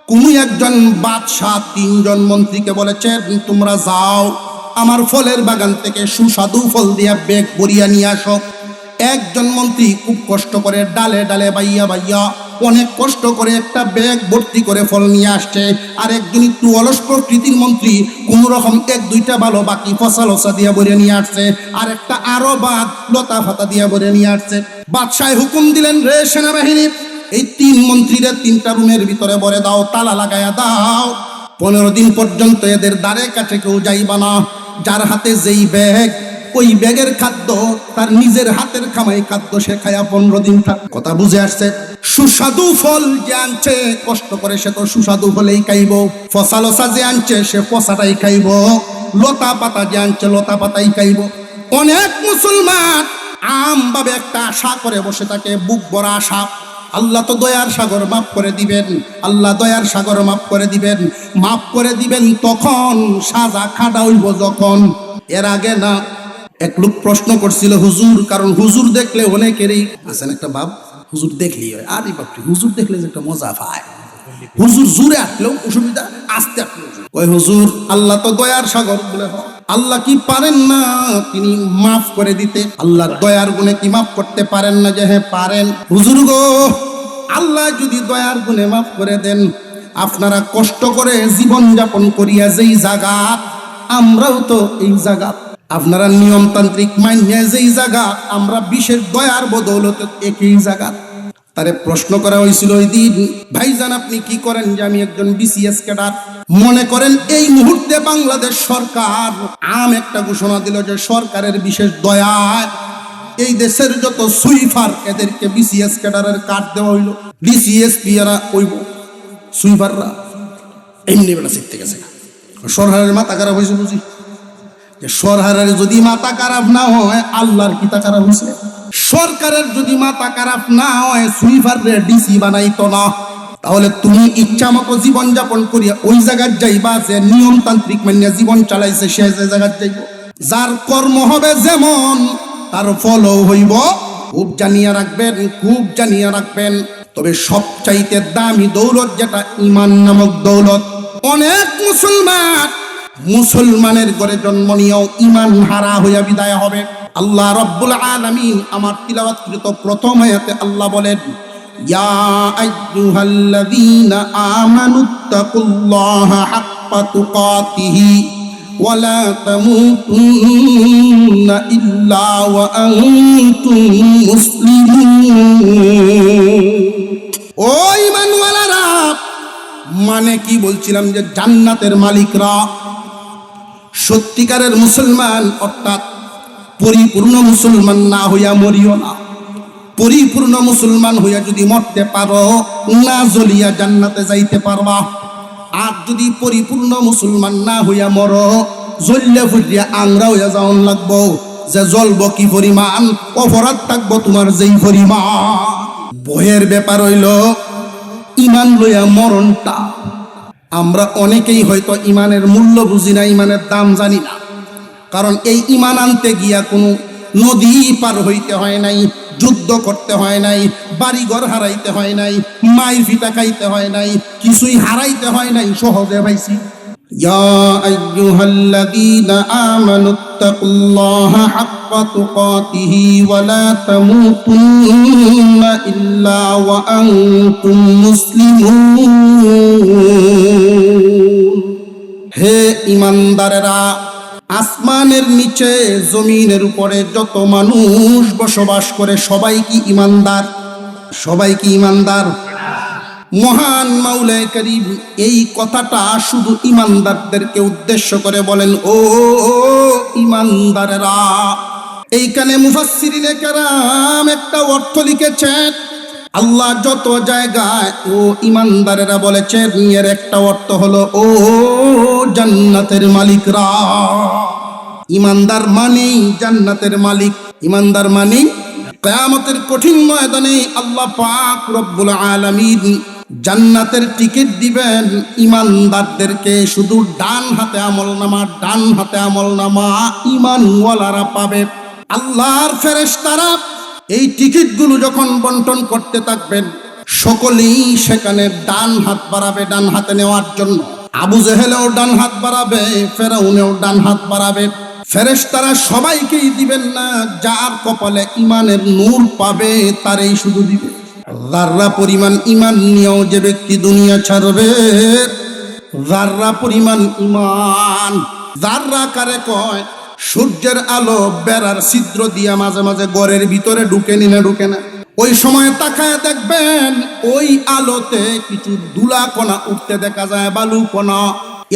কোন একজন বাদশাহ তিনজন মন্ত্রীকে বলেছেন, তোমরা যাও আমার ফলের বাগান থেকে সুস্বাদু ফল দিয়া ব্যাগ ভরিয়া নিয়ে আসো। একজন মন্ত্রী খুব কষ্ট করে ডালে ডালে বাইয়া বাইয়া অনেক কষ্ট করে একটা ব্যাগ ভর্তি করে ফল নিয়ে আসছে। আর একজন একটু অলস প্রকৃতির মন্ত্রী কোন রকম এক দুইটা ভালো বাকি ফসা লসা দিয়া ভরে নিয়ে আসছে, আর একটা আরো বাদ লতা ফাতা দিয়া ভরে নিয়ে আসছে। বাদশাহ হুকুম দিলেন, রে সেনাবাহিনী, এই তিন মন্ত্রীরা তিনটা রুমের ভিতরে ভরে দাও, তালা লাগাইয়া দাও। 15 দিন পর্যন্ত এদের দ্বারে কাছে কেউ যাইবা না। যার হাতে যেই ব্যাগ, ওই ব্যাগের খাদ্য তার নিজের হাতের খামাই খাদ্য সে খায়া 15 দিন থাক। কথা বুঝে আসছে? সুস্বাদু ফল যে আনছে কষ্ট করে সে তো সুস্বাদু ফলেই খাইব, ফসা লসা যে আনছে সে ফসাটাই খাইব, লতা পাতা যে আনছে লতা পাতাই খাইব। অনেক মুসলমান আমভাবে একটা আশা করে বসে থাকে, বুক ভরা আশা, আল্লাহ তো দয়ার সাগর মাফ করে দিবেন, আল্লাহ দয়ার সাগর মাফ করে দিবেন। মাফ করে দিবেন তখন, সাজা খাটা হইব যখন। এর আগে না এক লোক প্রশ্ন করছিল হুজুর, কারণ হুজুর দেখলে অনেকেরই আছেন একটা ভাব, হুজুর দেখলেই হয়, আরে বাপরে হুজুর দেখলে যে একটা মজা পায়, হুজুর জুড়ে আসলেও অসুবিধা, আস্তে আসলেও ওই হুজুর, আল্লাহ তো দয়ার সাগর বলে, আল্লাহ কি পারেন না তিনি মাফ করে দিতে? আল্লাহর দয়ার গুণে কি মাফ করতে পারেন না? যে হ্যাঁ পারেন। হুজুর গো, আল্লাহ যদি দয়ার গুণে মাফ করে দেন, আপনারা কষ্ট করে জীবন যাপন করিয়া যেই জায়গা, আমরাও তো এই জায়গা, আপনারা নিয়মতান্ত্রিক মাইনে যেই জায়গা, আমরা বিশেষ দয়ার বদৌলতে একই জায়গা। তারে প্রশ্ন করা হয়েছিল ওই দিন, ভাইজান আপনি কি করেন? যে আমি একজন বিসিএস ক্যাডার। মনে করেন এই মুহূর্তে বাংলাদেশ সরকার একটা ঘোষণা দিল যে সরকারের বিশেষ দয়ায় এই দেশের যত সুইফার এদেরকে বিসিএস ক্যাডারের কার্ড দেওয়া হইল। বিসিএসপি এরা হইব, সুইফাররা এমনি বেলা শিখতে গেছে। সরকারের মাথা খারাপ হয়েছে বুঝি, যে সরকারের যদি মাথা খারাপ না হয় আল্লাহর কিতা খারাপ হয়েছে? সরকারের যদি মাথা খারাপ না হয় সুইফাররে ডিসি বানাইতো না। তাহলে তুমি ইচ্ছা মতো জীবন যাপন করিয়া ওই জায়গায় যাইবা যে নিয়মতান্ত্রিক মানিয়া জীবন চালাইছে সে জায়গায় যাইব। যার কর্ম হবে যেমন তার ফলও হইব। খুব জানিয়া রাখবেন, খুব জানিয়া রাখবেন। তবে সবচাইতে দামি দৌলত যেটা ঈমান নামক দৌলত। অনেক মুসলমানের ঘরে জন্ম নিয়েও ঈমান হারা হইয়া বিদায় হবে। আল্লাহ রাব্বুল আলামিন আমার তিলাওয়াতকৃত প্রথম আয়াতে আল্লাহ বলেন, ইয়া আইয়ুহাল্লাযীনা আমানুত্তাকুল্লাহা হাক্কা তুকাতিহি ওয়া লা তামুতুন্না ইল্লা ওয়া আনতুম মুসলিমুন। ও ঈমানওয়ালারা, মানে কি বলছিলাম যে জান্নাতের মালিকরা, সত্যিকারের মুসলমান অর্থাৎ পরিপূর্ণ মুসলমান না হইয়া মরিও না। পরিপূর্ণ মুসলমান হইয়া যদি মরতে পারো, না জ্বলিয়া জান্নাতে যাইতে পারবা। আর যদি পরিপূর্ণ মুসলমান না হইয়া মরো, জ্বলিয়া ফুটিয়া আংরা হইয়া যাওয়ান লাগবো। যে জ্বলব কি পরিমাণ, অপরাধ থাকবো তোমার যেই পরিমাণ। ভয়ের ব্যাপার হইল ঈমান লইয়া মরণটা। আমরা অনেকেই হয়তো ঈমানের মূল্য বুঝি না, ঈমানের দাম জানি না। কারণ এই ঈমান আনতে গিয়া কোনো নদী পার হইতে হয় নাই, যুদ্ধ করতে হয় নাই, বাড়িঘর হারাইতে হয় নাই, মাই ফিতা খাইতে হয় নাই, কিছুই হারাইতে হয় নাই, সহজে পাইছি। ইয়া আইয়ুহাল্লাযীনা আমানুত্তাকুল্লাহা হাক্কা তুকাতিহি ওয়া লা তামুতুন্না ইল্লা ওয়া আনতুম মুসলিমুন। হে ঈমানদারেরা, আসমানের নিচে জমিনের উপরে যত মানুষ বসবাস করে সবাই কি ঈমানদার? সবাই কি ঈমানদার? মহান মাওলায়ে কারীম এই কথাটা শুধু ঈমানদারদেরকে উদ্দেশ্য করে বলেন, ও ঈমানদারেরা। এইখানে মুফাসসিরিনে কেরাম একটা অর্থ লিখেছেন। আল্লাহ যত জায়গায় ও ঈমানদারেরা বলেছেন, এর একটা অর্থ হলো ও জান্নাতের মালিকরা। ঈমানদার মানেই জান্নাতের মালিক। ঈমানদার মানে কিয়ামতের কঠিন ময়দানে আল্লাহ পাক রব্বুল আলামিন জান্নাতের টিকিট দিবেন ঈমানদারদেরকে। শুধু ডান হাতে আমলনামা, ডান হাতে আমলনামা ঈমানওয়ালারা পাবে। আল্লাহর ফেরেশতারা এই টিকিটগুলো যখন বন্টন করতে থাকবেন, সকলেই সেখানে ডান হাত বাড়াবে ডান হাতে নেওয়ার জন্য। আবু জেহেলও ডান হাত বাড়াবে, ফেরাউনেও ডান হাত বাড়াবে। ফেরেশতারা সবাইকেই দিবেন না, যার কপালে ইমানের নূর পাবে তারই শুধু দিবে। যাররা পরিমাণ ইমান নিয়েও যে ব্যক্তি দুনিয়া ছাড়বে, যাররা পরিমাণ ইমান। যাররা কারে কয়? সূর্যের আলো বেড়ার ছিদ্র দিয়া মাঝে মাঝে ঘরের ভিতরে ঢুকে না ঢুকে না। ওই সময় তাকায় দেখবেন ওই আলোতে কিছু ধুলা কণা উঠতে দেখা যায়, বালু কণা।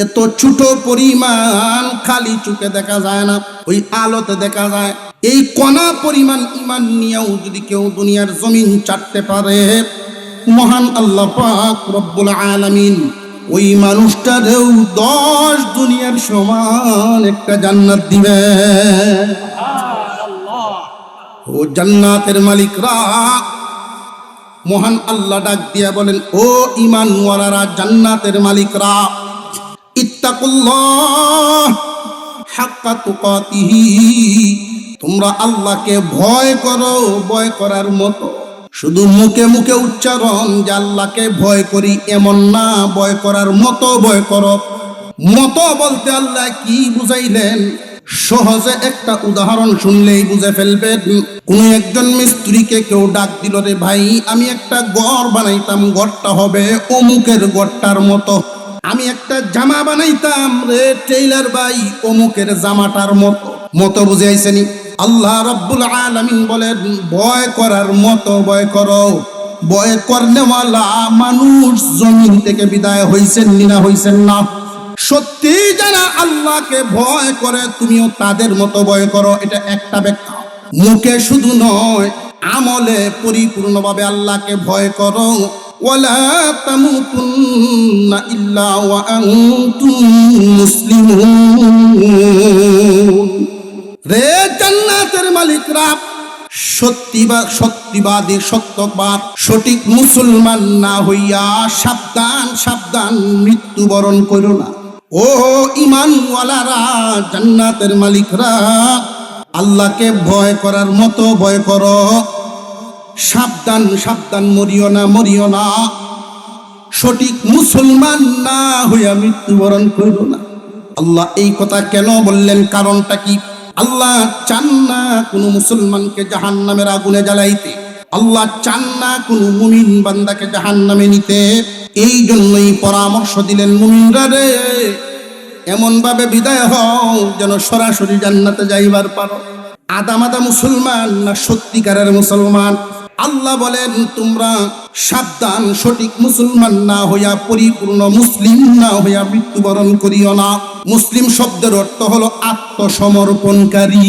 এত ছোট পরিমাণ খালি চোখে দেখা যায় না, ওই আলোতে দেখা যায়। এই কণা পরিমাণ ইমান নিয়েও যদি কেউ দুনিয়ার জমিন চাটতে পারে, মহান আল্লাহ পাক রব্বুল আলামিন ওই মানুষটারেও 10 দুনিয়ার সমান একটা জান্নাত দিবে। ও জান্নাতের মালিকরা, মহান আল্লাহ ডাক দিয়া বলেন, ও ঈমানওয়ালারা, জান্নাতের মালিকরা, ইত্তাকুল্লাহ হাক্কা তুকাতিহি, তোমরা আল্লাহকে ভয় করো ভয় করার মতো। শুধু মুখে মুখে উচ্চারণ যে আল্লাহকে ভয় করি এমন না, ভয় করার মতো ভয় করো। মতো বলতে আল্লাহ কি বুঝাইলেন? সহজে একটা উদাহরণ শুনলেই বুঝে ফেলবেন। কোন একজন মিস্ত্রিকে কেউ ডাক দিল, রে ভাই আমি একটা ঘর বানাইতাম, ঘরটা হবে অমুকের ঘরটার মতো। আমি একটা জামা বানাইতাম, রে টেইলার ভাই অমুকের জামাটার মতো। মতো বুঝে আইছেনি? আল্লাহ রাব্বুল আলামিন বলেন, ভয় করার মতো ভয় করো। ভয় করনেওয়ালা মানুষ জমিন থেকে বিদায় হইছেন না হইছেন না? সত্যি যারা আল্লাহকে ভয় করে তুমিও তাদের মতো ভয় করো। এটা একটা ব্যাখ্যা। মুখে শুধু নয়, আমলে পরিপূর্ণভাবে আল্লাহকে ভয় করো। ওয়ালা তামুতুন্না ইল্লা ওয়া আনতুম মুসলিমুন। রে জান্নাতের মালিকরা, সত্যবাদী সত্যবাদ সঠিক মুসলমান না হইয়া সাবধান সাবধান মৃত্যুবরণ করো না। ও ঈমানওয়ালারা, জান্নাতের মালিকরা, আল্লাহকে ভয় করার মতো ভয় করো। সাবধান সাবধান, মরিও না মরিও না। সঠিক মুসলমান না হইয়া মৃত্যুবরণ করো না। আল্লাহ এই কথা কেন বললেন? কারণটা কি? আল্লাহ চান না কোনো মুসলমানকে জাহান্নামের আগুনে জ্বালাইতে। আল্লাহ চান না কোনো মুমিন বান্দাকে জাহান্নামে নিতে। এই জন্যই পরামর্শ দিলেন, মুমিনরা রে, এমন ভাবে বিদায় হও যেন সরাসরি জান্নাতে যাইবার পারো। আদা মুসলমান না সত্যিকারের মুসলমান? আল্লাহ বলেন, তোমরা সাবধান, সঠিক মুসলমান না হইয়া, পরিপূর্ণ মুসলিম না হইয়া মৃত্যুবরণ করিও না। মুসলিম শব্দের অর্থ হলো আত্মসমর্পণকারী।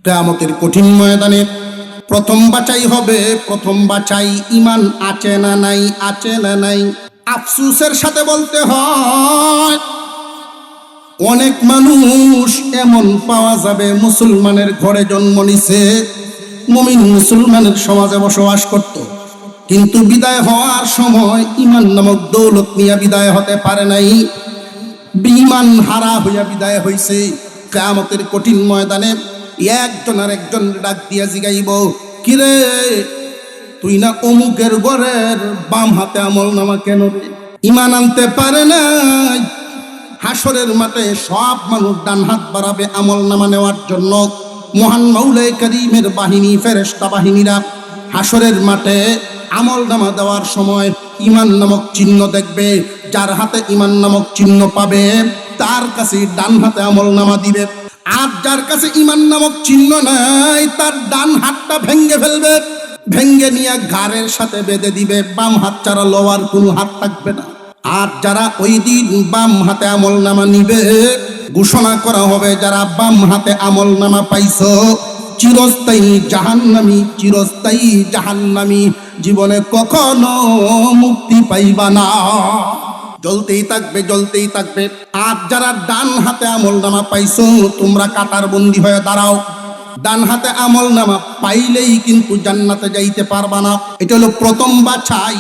কিয়ামতের কঠিন ময়দানে প্রথম বাছাই হবে, প্রথম বাছাই ঈমান আছে না নাই, আছে না নাই। আফসোসের সাথে বলতে হয়, অনেক মানুষ এমন পাওয়া যাবে মুসলমানের ঘরে জন্ম নিছে, মুমিন মুসলমানের সমাজে বসবাস করত, কিন্তু বিদায় হওয়ার সময় ঈমান নামক দৌলত নিয়ে বিদায় হতে পারে নাই, বিমান হারা হইয়া বিদায় হইছে। কিয়ামতের কঠিন ময়দানে একজন আর একজন ডাক দিয়া জিগাইব, কিরে তুই না অমুকের ঘরের বাম হাতে আমলনামা কেন রে? ঈমান আনতে পারে নাই। হাসরের মাঠে সব মানুষ ডান হাত বাড়াবে আমলনামা নেওয়ার জন্য। মহান মাওলাই কারীমের বাহিনী, ফেরেশতা বাহিনীরা হাসরের মাঠে আমলনামা দেওয়ার সময় ঈমান নামক চিহ্ন দেখবে। যার হাতে ঈমান নামক চিহ্ন পাবে তার কাছে ডান হাতে আমলনামা দিবে। আর যার কাছে ঈমান নামক চিহ্ন নাই তার ডান হাতটা ভেঙ্গে ফেলবে, ভেঙ্গে নিয়ে ঘাড়ের সাথে বেঁধে দিবে। বাম হাত ছাড়া লোয়ার কোনো হাত থাকবে না। আর যারা ওই দিন বাম হাতে আমলনামা নিবে, ঘোষণা করা হবে, যারা বাম হাতে আমলনামা পাইছো চিরস্থায়ী জাহান্নামী, চিরস্থায়ী জাহান্নামী, জীবনে কখনো মুক্তি পাইবা না, জ্বলতেই থাকবে জ্বলতেই থাকবে। আর যারা ডান হাতে আমলনামা পাইছো, তোমরা কাটার বন্দী হয়ে দাঁড়াও। ডান হাতে আমলনামা পাইলেই কিন্তু জান্নাতে যাইতে পারবা না। এটা হলো প্রথম বাছাই।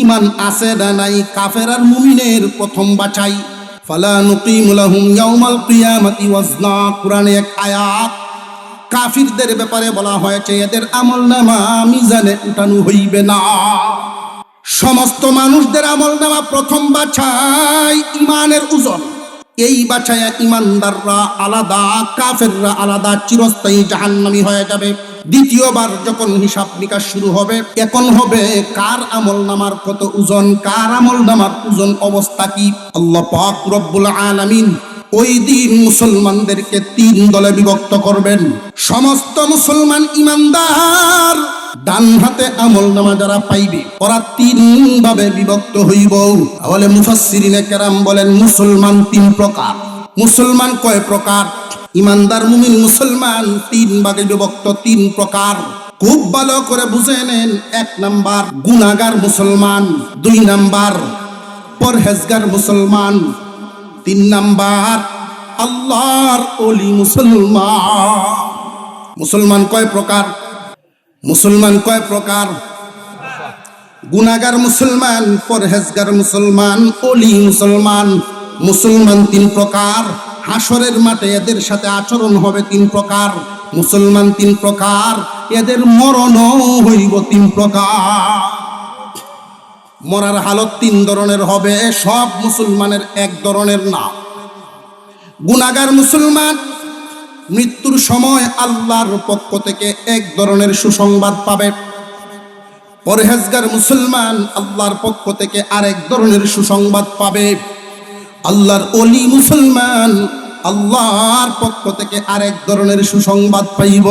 ঈমান আছে না নাই, কাফের আর মুমিনের প্রথম বাছাই। ফালা নুকিমু লাহুম ইয়াউমাল কিয়ামাতি ওয়াজনা, কুরআনে এক আয়াত। কাফিরদের ব্যাপারে বলা হয়েছে এদের আমলনামা মিজানে উঠানো হইবে না। সমস্ত মানুষদের আমলনামা প্রথম বাছাই ইমানের ওজন, এই বাছায় ইমানদাররা আলাদা, কাফেররা আলাদা, চিরস্থায়ী জাহান্নামী হয়ে যাবে। দ্বিতীয়বার যখন হিসাব নিকাশ শুরু হবে, এখন হবে কার আমলনামার কত ওজন, কার আমলনামার ওজন অবস্থা কি। আল্লাহ পাক রব্বুল আলামিন ওই দিন মুসলমানদেরকে 3 দলে বিভক্ত করবেন। সমস্ত মুসলমান ইমানদার ডান হাতে আমলনামা যারা পাইবে ওরা 3 ভাবে বিভক্ত হইব। তাহলে মুফাসসিরিনে কেরাম বলেন মুসলমান 3 প্রকার। মুসলমান কয় প্রকার? ইমানদার মুমিন মুসলমান 3 ভাগে বিভক্ত, 3 প্রকার। খুব ভালো করে বুঝে নেন। 1 নাম্বার গুনাহগার মুসলমান, 2 নাম্বার পরহেজগার মুসলমান, 3 নাম্বার আল্লাহর ওলি মুসলমান। মুসলমান কয় প্রকার? মুসলমান কয় প্রকার? গুনাহগার মুসলমান, পরহেজগার মুসলমান, ওলি মুসলমান। মুসলমান 3 প্রকার। হাসরের মাঠে এদের সাথে আচরণ হবে 3 প্রকার। মুসলমান 3 প্রকার, এদের মরণও হইব 3 প্রকার। মরার হালত 3 ধরনের হবে, সব মুসলমানের এক ধরনের না। গুনাহগার মুসলমান মৃত্যুর সময় আল্লাহর পক্ষ থেকে এক ধরনের সুসংবাদ পাবে। পরহেজগার মুসলমান আল্লাহর পক্ষ থেকে আরেক ধরনের সুসংবাদ পাবে। আল্লাহর ওলি মুসলমান আল্লাহর পক্ষ থেকে আরেক ধরনের সুসংবাদ পাইব।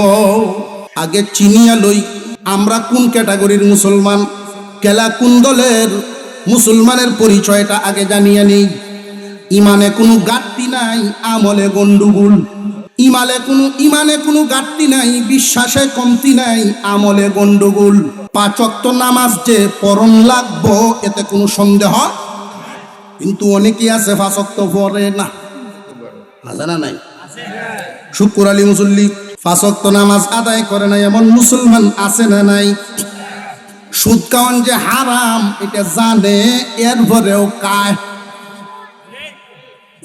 আগে চিনিয়া লই আমরা কোন ক্যাটাগরির মুসলমান, কেলা কোন দলের মুসলমানের পরিচয়টা আগে জানিয়ে নেই। ইমানে কোনো ঘাটতি নাই, আমলে গন্ডগোল। ইমানে কোনো ঘাটতি নাই, বিশ্বাসে কমতি নাই, আমলে গন্ডগোল। 5 ওয়াক্ত নামাজ যে পড়ন লাগবো এতে কোনো সন্দেহ। কিন্তু অনেকেই আছে 5 ওয়াক্ত পড়ে না, আছে না নাই? শুক্র আলী মুসল্লি 5 ওয়াক্ত নামাজ আদায় করে না এমন মুসলমান আছে না নাই? সুদ খাওয়ান যে হারাম এটা জানে, এরপরেও খায়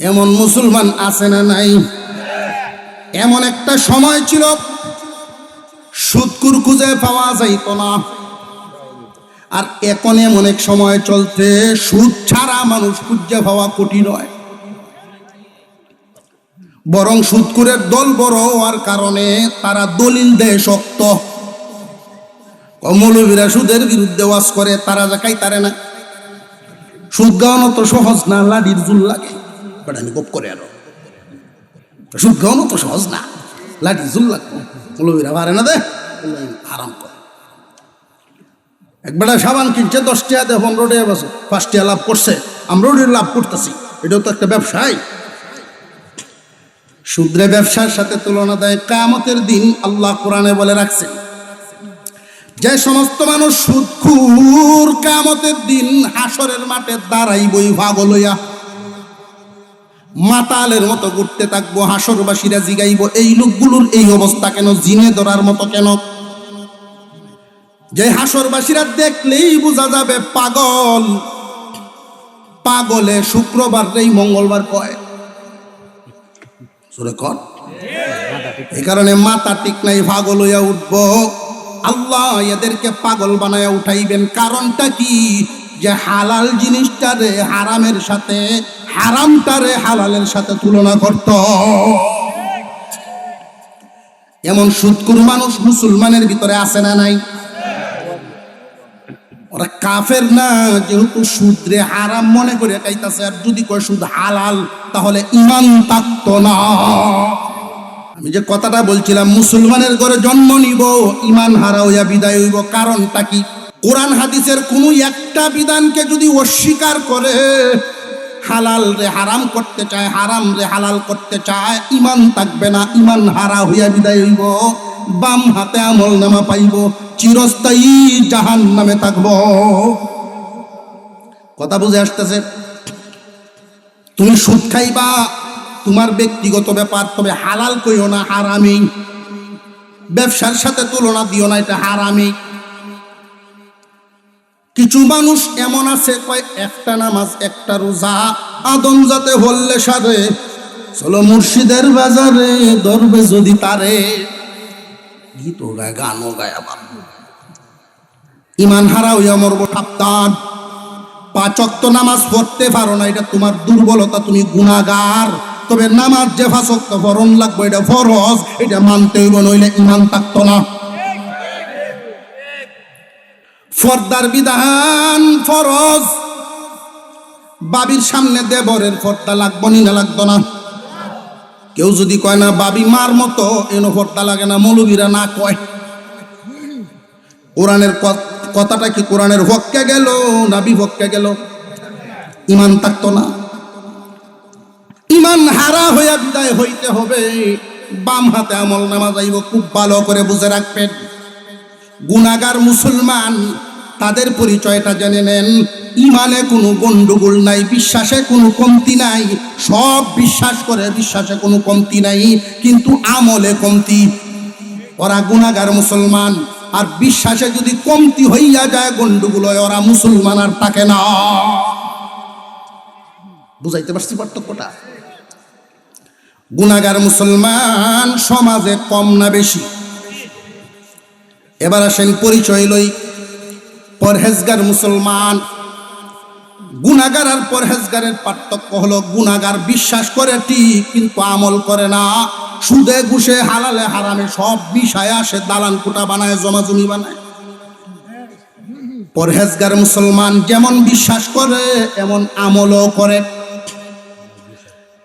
এমন মুসলমান আছে না নাই? এমন একটা সময় ছিল সুদকুর খুঁজে পাওয়া যাইত না, আর এখন এমন এক সময় চলছে সুদ ছাড়া মানুষ খুঁজে পাওয়া কঠিন হয়। বরং সুদকুরের দল বড় হওয়ার কারণে তারা দলিল দেয় শক্ত। মৌলবীরা সুদের বিরুদ্ধে ওয়াজ করে, তারা যাকাই তারে না। সুদ গাওয়ানো তো সহজ না, লাঠির জুল লাগে। বাট আমি গোপ করে আরো সুদ গাওয়ানো তো সহজ না, লাঠির জুল লাগবে। মৌলবীরা পারে না, দে আরাম করে। একবেলা সাবান কিনছে 10 টাকা দিয়ে 15 টাকা বেচে, 5 টাকা লাভ করছে, আমরাও লাভ করতেছি। এটাও তো একটা ব্যবসায়। সুদরে ব্যবসার সাথে তুলনা দেয়। কিয়ামতের দিন আল্লাহ কোরআনে বলে রাখছেন যে সমস্ত মানুষ সুদখোর কিয়ামতের দিন হাসরের মাঠে দাঁড়াইবই পাগল হইয়া, মাতালের মতো ঘুরতে থাকবো। হাসরবাসীরা জিগাইব এই লোকগুলোর এই অবস্থা কেন, জিনে ধরার মতো কেন? যে হাসরবাসীরা দেখলেই বোঝা যাবে পাগল। পাগলে শুক্রবার নেই মঙ্গলবার কয়, সুরে কর। এই কারণে মাথা ঠিক নাই, পাগল হইয়া উঠবো। আল্লাহ এদেরকে পাগল বানায়া উঠাইবেন। কারণটা কি? যে হালাল জিনিসটারে হারামের সাথে, হারামটারে হালালের সাথে তুলনা করত। এমন সুদখোর মানুষ মুসলমানের ভিতরে আছে না নাই? ওরা কাফের না, যেহেতু সুদরে হারাম মনে করে খাইতাছে। আর যদি কয় সুদ হালাল, তাহলে ইমান থাকতো না। আমি যে কথাটা বলছিলাম, মুসলমানের ঘরে জন্ম নিব, ইমান হারা হইয়া বিদায় হইব। কারণটা কি? কোরআন হাদিসের কোনো একটা বিধানকে যদি অস্বীকার করে, হালাল রে হারাম করতে চায়, হারাম রে হালাল করতে চায়, ইমান থাকবে না, ইমান হারা হইয়া বিদায় হইব। বাম হাতে আমলনামা পাইব, চিরস্থায়ী জাহান্নামে থাকব। কথা বুঝে আসতেছে? তুমি সুদ খাইবা তোমার ব্যক্তিগত ব্যাপার, তবে হালাল কইও না, হারামি। ব্যবসার সাথে তুলনা দিও না, এটা হারামি। কিছু মানুষ এমন আছে কয় একটা নামাজ একটা রোজা আদম যাতে বললে সারে, চলো মুর্শিদের বাজারে ধরবে যদি তারে। গীতও গায়, গানও গায়, আবার ইমান হারা হইয়া মরব। সাবধান, 5 ওয়াক্ত নামাজ পড়তে পারো না, এটা তোমার দুর্বলতা, তুমি গুনাহগার। তবে নামাজ যে 5 ওয়াক্ত পড়ন লাগবে, এটা ফরজ, এটা মানতে হইব, নইলে ইমান থাকতো না। পর্দার বিধান ফরজ। বাবির সামনে দেবরের পর্দা লাগবো না লাগতো না? কেউ যদি কয় না বাবি মার মতো, এনো পর্দা লাগে না, মৌলবীরা না কয়। কোরআনের কথাটা কি কোরআনের পক্ষে গেল না বিপক্ষে গেল? ইমান থাকতো না। ইমান হারা হইয়া বিদায় হইতে হবে। বাম হাতে আমল নামা যাইব, খুব ভালো করে বুঝে রাখবেন। গুনাহগার মুসলমান, তাদের পরিচয়টা জেনে নেন। ইমানে কোনো গন্ডগোল নাই, বিশ্বাসে কোনো কমতি নাই, সব বিশ্বাস করে, বিশ্বাসে কোনো কমতি নাই, কিন্তু আমলে কমতি। ওরা গুনাহগার মুসলমান, আর বিশ্বাসে যদি কমতি হইয়া যায়, গন্ডগোল হয়, ওরা মুসলমান আর থাকে না। বুঝাইতে পারছি পার্থক্যটা? গুনাহগার মুসলমান সমাজে কম না বেশি? এবার আসেন পরিচয় লই। পরহেজগার মুসলমান। গুনাহগার আর পরহেজগারের পার্থক্য হলো, গুনাহগার বিশ্বাস করে ঠিক, কিন্তু আমল করে না। সুদে ঘুষে হালালে হারামে সব বিষয়ে আসে, দালান কোটা বানায়, জমাজমি বানায়। পরহেজগার মুসলমান যেমন বিশ্বাস করে, এমন আমলও করে।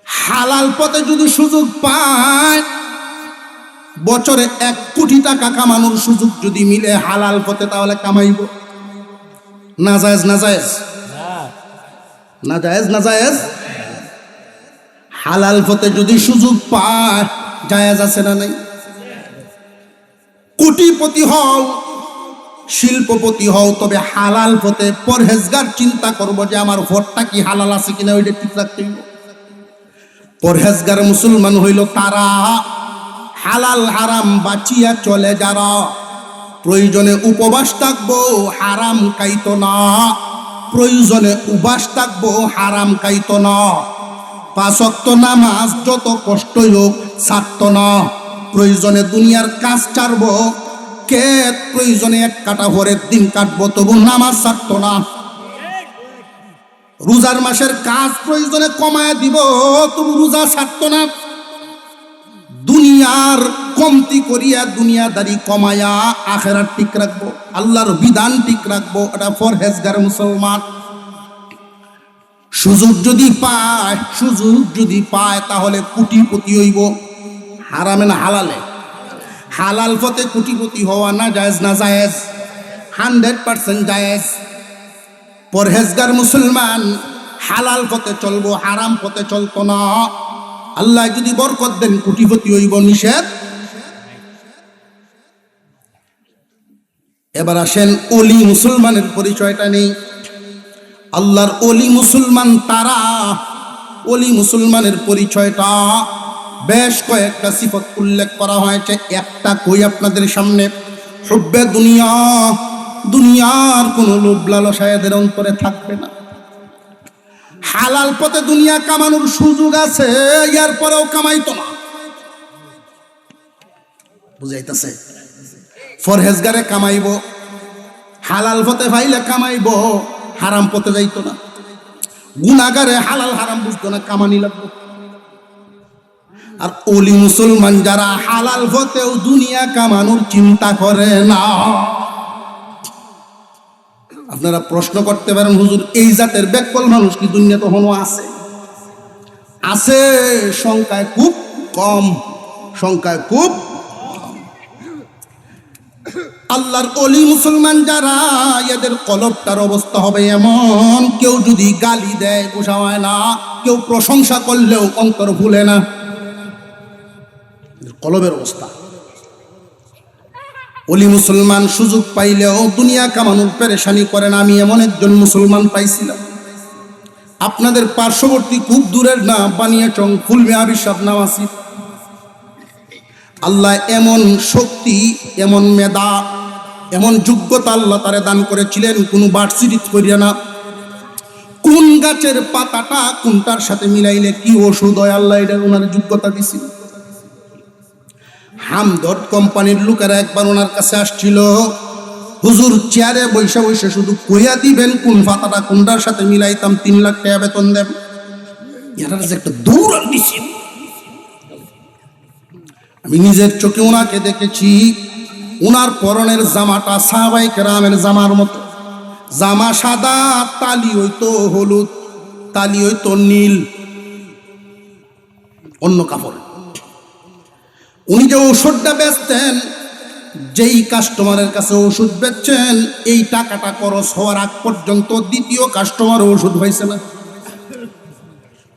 হালাল পথে যদি সুযোগ পায়, বছরে 1 কোটি টাকা কামানোর সুযোগ যদি মিলে হালাল পথে, তাহলে কামাইব। না জায়েজ? না জায়েজ? না জায়েজ? না জায়েজ? হালাল পথে যদি সুযোগ পায়, জায়েজ আছে না নাই? কোটিপতি হও, শিল্পপতি হও, তবে হালাল পথে পরহেজগার চিন্তা করবো যে আমার ভোটটা কি হালাল আছে কিনা, ওইটা ঠিক রাখতে হইব। পরহেজগার মুসলমান হইল তারা, হালাল হারাম বাঁচিয়া চলে যারা। প্রয়োজনে উপবাস থাকবো, হারাম খাইতো না। প্রয়োজনে উবাস থাকবো, হারাম খাইতো না। 5 ওয়াক্ত নামাজ যত কষ্টই হোক ছাড়তো না। প্রয়োজনে দুনিয়ার কাজ ছাড়বো, ক্ষেত প্রয়োজনে 1 কাটা ভরের দিন কাটবো, তবু নামাজ ছাড়তো না। রোজার মাসের কাজ প্রয়োজনে কমায় দিব, তবু রোজা ছাড়তো না। দুনিয়ার কমতি করিয়া, দুনিয়াদারি কমায়া আখেরাত ঠিক রাখবো, আল্লাহর বিধান ঠিক রাখবো, এটা পরহেজগার মুসলমান। সুযোগ যদি পায় তাহলে কোটিপতি হইব। হারামে না হালালে? হালাল পথে কোটিপতি হওয়া না জায়েজ? না জায়েজ? 100% জায়েজ। পরহেজগার মুসলমান হালাল পথে চলবো, হারাম পথে চলতো না। আল্লাহ যদি বরকত দেন, কোটিপতি হইব, নিষেধ। এবার আসেন ওলি মুসলমানের পরিচয়টা নেই। আল্লাহর ওলি মুসলমান তারা। ওলি মুসলমানের পরিচয়টা বেশ কয়েকটা সিফত উল্লেখ করা হয়েছে, একটা কই আপনাদের সামনে। হুব্বে দুনিয়া, দুনিয়ার কোনো লোভ লালসা এদের অন্তরে থাকবে না। হালাল পথে দুনিয়া কামানোর সুযোগ আছে, এর পরেও কামাইতো না। বুঝাইতেছে? পরহেজগারে কামাইব, হালাল পথে পাইলে কামাইব, হারাম পথে যাইতো না। গুনাহগারে হালাল হারাম বুঝতো না, কামানি লাগতো। আর ওলি মুসলমান যারা, হালাল পথেও দুনিয়া কামানোর চিন্তা করে না। আপনারা প্রশ্ন করতে পারেন, হুজুর এই জাতের বেকল মানুষ কি দুনিয়া তখনও আছে? আছে, সংখ্যায় খুব কম, সংখ্যায় খুব। আল্লাহর ওলি মুসলমান যারা, এদের কলবটার অবস্থা হবে এমন, কেউ যদি গালি দেয় গোসা হয় না, কেউ প্রশংসা করলেও অন্তর ভুলে না। কলবের অবস্থা। ওলি মুসলমান সুযোগ পাইলেও দুনিয়া কামানোর পেরেশানি করে না। আমি এমন একজন মুসলমান পাইছিলাম, আপনাদের পার্শ্ববর্তী, খুব দূরের না, বানিয়াচং ফুলমে আবিসাব নাম আছে। আল্লাহ এমন শক্তি, এমন মেধা, এমন যোগ্যতা আল্লাহ তারে দান করেছিলেন, কোনো বার্ষিক করিয়া না। কোন গাছের পাতাটা কোনটার সাথে মিলাইলে কি ওষুধ হয়, আল্লাহ এটা ওনার যোগ্যতা দিছিল। হামদর্দ কোম্পানির লোকেরা একবার ওনার কাছে আসছিল, হুজুর চেয়ারে বৈশা বৈশা শুধু কইয়া দিবেন কোন ফাতাটা কোনটার সাথে মিলাইতাম 3 লাখ টাকা বেতন দেব। এরা যে একটা দৌড়ান দিছি, আমি নিজের চোখে ওনাকে দেখেছি। ওনার পরনের জামাটা সাহাবায়ে কেরামের জামার মতো, জামা সাদা, তালি হইতো হলুদ, তালি হইতো নীল, অন্য কাপড়। উনি যে ওষুধটা বেচতেন, যেই কাস্টমারের কাছে ওষুধ বেচছেন, এই টাকাটা খরচ হওয়ার আগ পর্যন্ত দ্বিতীয় কাস্টমার ওষুধ হয়েছে না।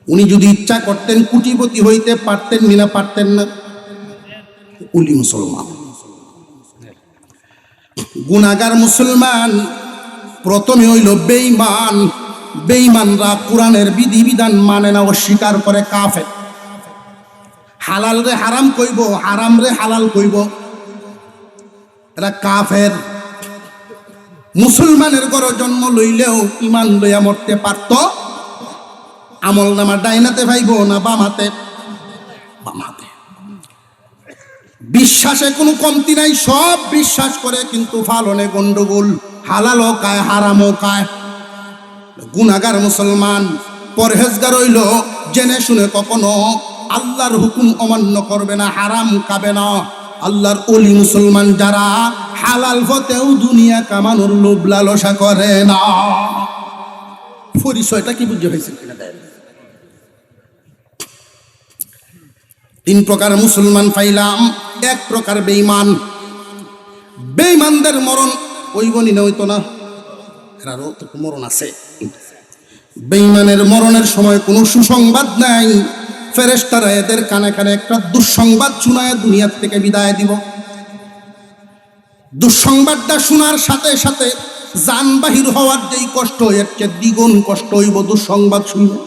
উনি যদি ইচ্ছা করতেন কোটিপতি হইতে পারতেন না, পারতেন না। উলি মুসলমান, গুনাহগার মুসলমান প্রথমে হইল বেঈমান। বেঈমানরা কোরআনের বিধিবিধান মানে না, অস্বীকার করে কাফের। হালাল রে হারাম কইব, হারাম রে হালাল কইব, এরা কাফের। মুসলমানের ঘরে জন্ম লইলেও ইমান লইয়া মরতে পারত। আমল নামা ডাইনাতে ভাইব না বামাতে? বামাতে। বিশ্বাসে কোনো কমতি নাই, সব বিশ্বাস করে, কিন্তু ফালনে গন্ডগোল, হালালও খায় হারামও খায়। গুনাহগার মুসলমান। পরহেজগার হইল জেনে শুনে কখনো আল্লাহর হুকুম অমান্য করবে না, হারাম খাবে না। আল্লাহর ওলি মুসলমান যারা হালাল পথেও দুনিয়া কামানোর লোভ লালসা করে না। পরিচয়টা কি বুঝতে হয়েছে? 3 প্রকার মুসলমান পাইলাম। 1 প্রকার বেঈমান। বেঈমানদের মরণ ওইবনি না, হইতো না, এরারও তো মরণ আছে। বেঈমানের মরণের সময় কোনো সুসংবাদ নাই। ফেরেশতারা এদের কানে কানে একটা দুঃসংবাদ শোনায় দুনিয়ার থেকে বিদায় দিব। দুঃসংবাদটা শোনার সাথে সাথে জান বাহির হওয়ার যেই কষ্ট, এর চেয়ে দ্বিগুণ কষ্ট হইব দুঃসংবাদ শুনলে।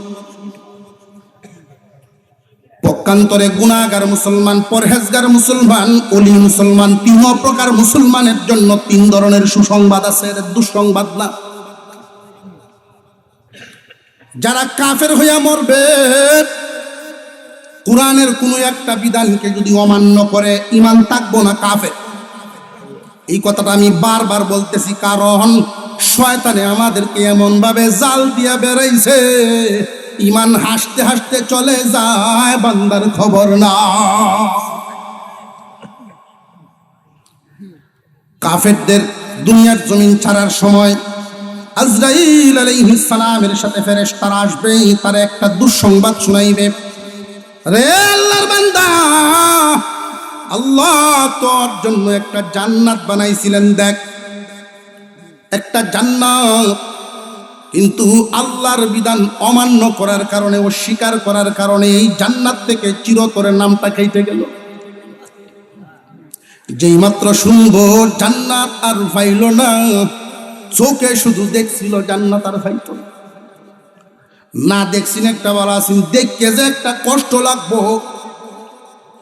পক্ষান্তরে গুনাহগার মুসলমান, পরহেজগার মুসলমান, ওলি মুসলমান, 3 প্রকার মুসলমানের জন্য 3 ধরনের সুসংবাদ আছে, এর দুঃসংবাদ না। যারা কাফের হইয়া মরবে, কোরআনের কোনো একটা বিধানকে যদি অমান্য করে, ঈমান থাকবো না, কাফের। এই কথাটা আমি বারবার বলতেছি, কারণ শয়তানে আমাদেরকে এমন ভাবে জাল দিয়া বেড়াইছে, ঈমান হাসতে হাসতে চলে যায়, বান্দার খবর না। কাফেরদের দুনিয়ার জমিন ছাড়ার সময় আজরাইল আলাইহিস সালামের সাথে ফেরেশতারা আসবে, তার একটা দুঃসংবাদ শুনাইবে। রে আল্লাহর বান্দা, আল্লাহ তোর জন্য একটা জান্নাত বানাইছিলেন, দেখ একটা জান্নাত, কিন্তু আল্লাহর বিধান অমান্য করার কারণে, অস্বীকার করার কারণে এই জান্নাত থেকে চিরতরে নামটা কেটে গেল। যেই মাত্র শুনবো জান্নাত আর পাইল না, চোখে শুধু দেখছিল জান্নাত আর পাইত না। দেখছিন একটা বলা আছেন, দেখকে যে একটা কষ্ট লাগবো।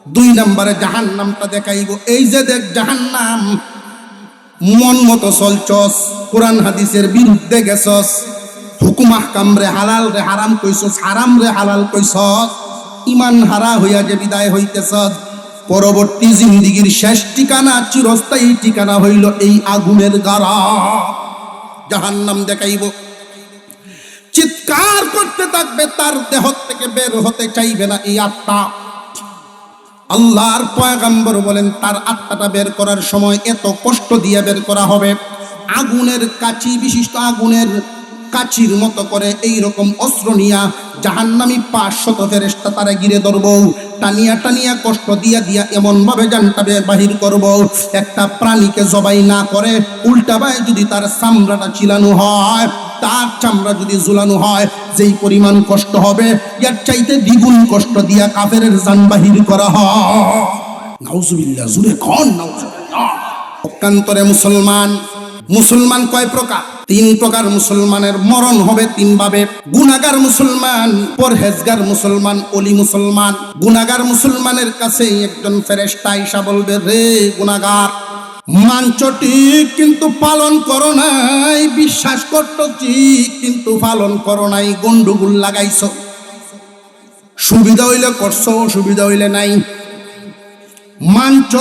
2 নম্বরে জাহান্নামটা দেখাইব। এই যে দেখ জাহান্নাম, মন মতো চলছস, কোরআন হাদিসের বিরুদ্ধে গেছস, হুকুম আহকাম রে হালাল রে হারাম কইছস, হারাম রে হালাল কইছস, ঈমান হারা হইয়া যে বিদায় হইতেছস, পরবর্তী জিন্দেগীর শেষ ঠিকানা, চিরস্থায়ী ঠিকানা হইল এই আগুনের গাড়া। জাহান্নাম দেখাইব, চিৎকার করতে থাকবে, তার দেহ থেকে বের হতে চাইবে না এই আত্মা। আল্লাহর পয়গম্বর বলেন, তার আত্মাটা বের করার সময় এত কষ্ট দিয়ে বের করা হবে, আগুনের কাঁচি বিশিষ্ট, আগুনের কাচির মতো করে এই রকম অস্ত্র নিয়া জাহান্নামী 500 ফেরেশতা তারা ঘিরে ধরব, টানিয়া টানিয়া কষ্ট দিয়া দিয়া এমন ভাবে জানটা বাহির করব, একটা প্রাণীকে জবাই না করে উল্টা ভাবে যদি তার চামড়াটা চিলানো হয়, তার চামড়া যদি ঝুলানো হয়, যেই পরিমাণ কষ্ট হবে, এর চাইতে দ্বিগুণ কষ্ট দিয়া কাফেরের জান বাহির করা হয়। নাউজুবিল্লাহ, জুরে কোন নাউজুবিল্লাহ। পক্ষান্তরে মুসলমান, মুসলমান কয় প্রকার? 3 প্রকার মুসলমানের মরণ হবে 3 ভাবে। গুনাহগার মুসলমান, পরহেজগার মুসলমান, ওলি মুসলমান। গুনাহগার মুসলমানের কাছে একজন ফেরেশতা আইসা বলবে, রে গুনাহগার, মানছ ঠিক কিন্তু পালন করো নাই, বিশ্বাস করতো ঠিক কিন্তু পালন করো নাই, গন্ডগোল লাগাইছো, সুবিধা হইলে করছো, অসুবিধা হইলে নাই। মানছ